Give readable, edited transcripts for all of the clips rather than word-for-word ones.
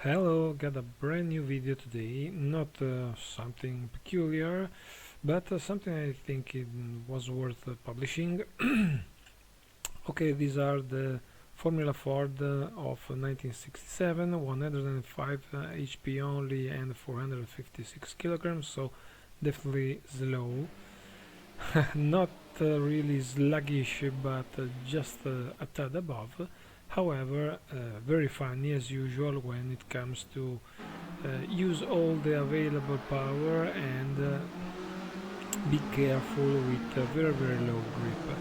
Hello, got a brand new video today. Not something peculiar, but something I think it was worth publishing. Okay, these are the Formula Ford of 1967, 105 HP only and 456 kilograms, so definitely slow. Not really sluggish, but just a tad above. However, very funny as usual when it comes to use all the available power and be careful with very low grip.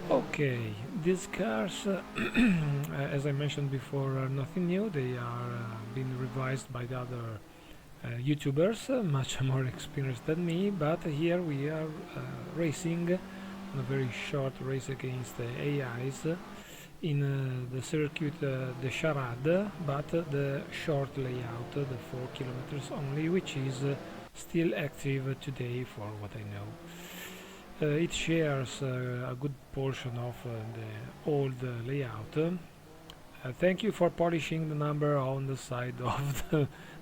Okay, these cars, as I mentioned before, are nothing new. They are being revised by the other YouTubers, much more experienced than me, but here we are racing on a very short race against the AIs in the circuit, the Charade, but the short layout, the 4 kilometers only, which is still active today for what I know. It shares a good portion of the old layout. Thank you for polishing the number on the side of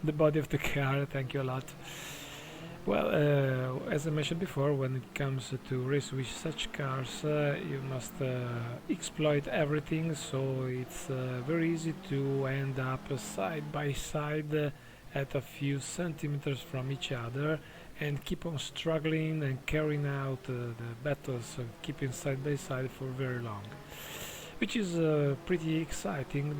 the body of the car, thank you a lot. Well, as I mentioned before, when it comes to race with such cars, you must exploit everything, so it's very easy to end up side by side at a few centimeters from each other and keep on struggling and carrying out the battles, keeping side by side for very long, which is pretty exciting.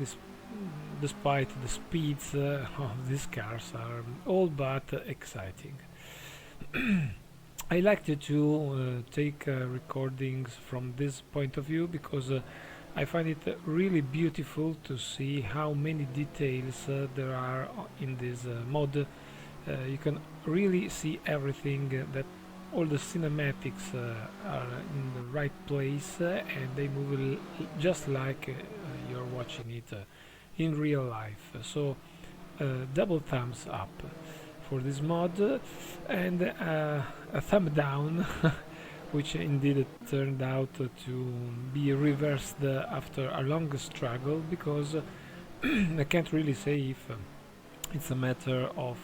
Despite the speeds of these cars are all but exciting. I like to take recordings from this point of view because I find it really beautiful to see how many details there are in this mod. You can really see everything, that all the cinematics are in the right place and they move just like you're watching it in real life. So double thumbs up for this mod, and a thumb down which indeed turned out to be reversed after a long struggle, because I can't really say if it's a matter of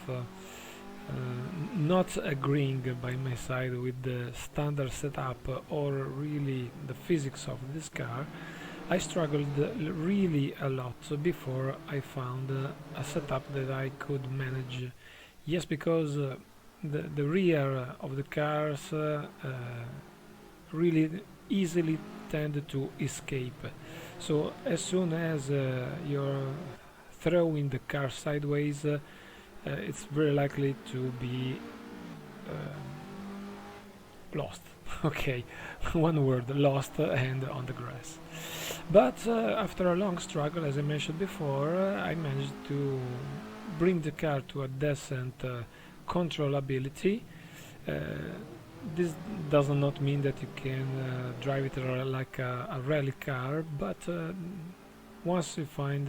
not agreeing by my side with the standard setup or really the physics of this car. I struggled really a lot before I found a setup that I could manage. Yes, because the rear of the cars really easily tend to escape. So as soon as you're throwing the car sideways, it's very likely to be lost. Okay, one word, lost and on the grass. But after a long struggle, as I mentioned before, I managed to bring the car to a decent controllability. This does not mean that you can drive it like a rally car, but once you find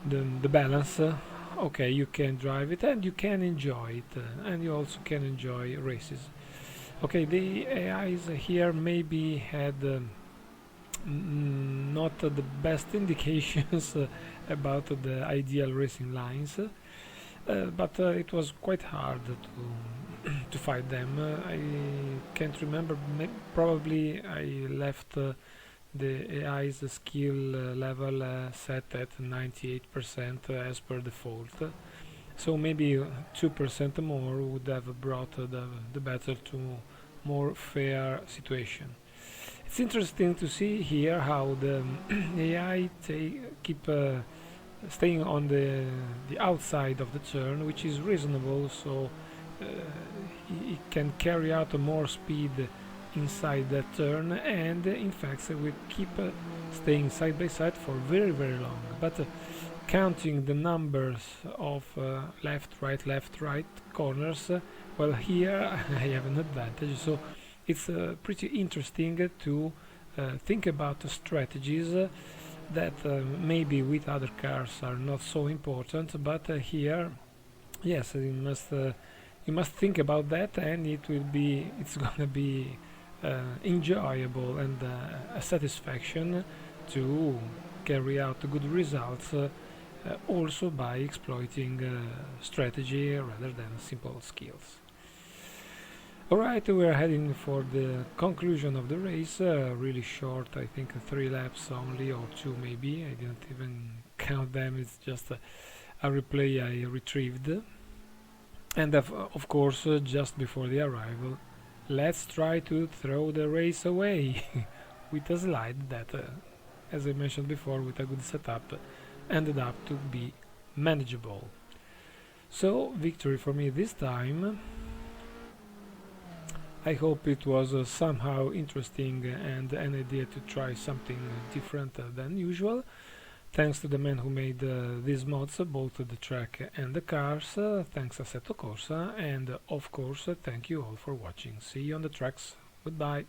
the balance, okay, you can drive it and you can enjoy it, and you also can enjoy races. Okay, the AIs here maybe had not the best indications about the ideal racing lines, but it was quite hard to fight them. I can't remember, probably I left the AI's skill level set at 98% as per default, so maybe 2% more would have brought the battle to more fair situation. It's interesting to see here how the AI keep staying on the outside of the turn, which is reasonable, so it can carry out more speed inside that turn, and in fact we keep staying side by side for very long. But counting the numbers of left right corners, well, here I have an advantage, so it's pretty interesting to think about strategies that maybe with other cars are not so important, but here, yes, you must think about that, and it's gonna be enjoyable and a satisfaction to carry out good results also by exploiting strategy rather than simple skills. Alright, we are heading for the conclusion of the race, really short, I think 3 laps only, or 2 maybe, I didn't even count them, it's just a replay I retrieved. And of course, just before the arrival, let's try to throw the race away with a slide that, as I mentioned before, with a good setup, ended up to be manageable. So, victory for me this time. I hope it was somehow interesting and an idea to try something different than usual. Thanks to the man who made these mods, both the track and the cars. Thanks Assetto Corsa, and of course thank you all for watching. See you on the tracks. Goodbye.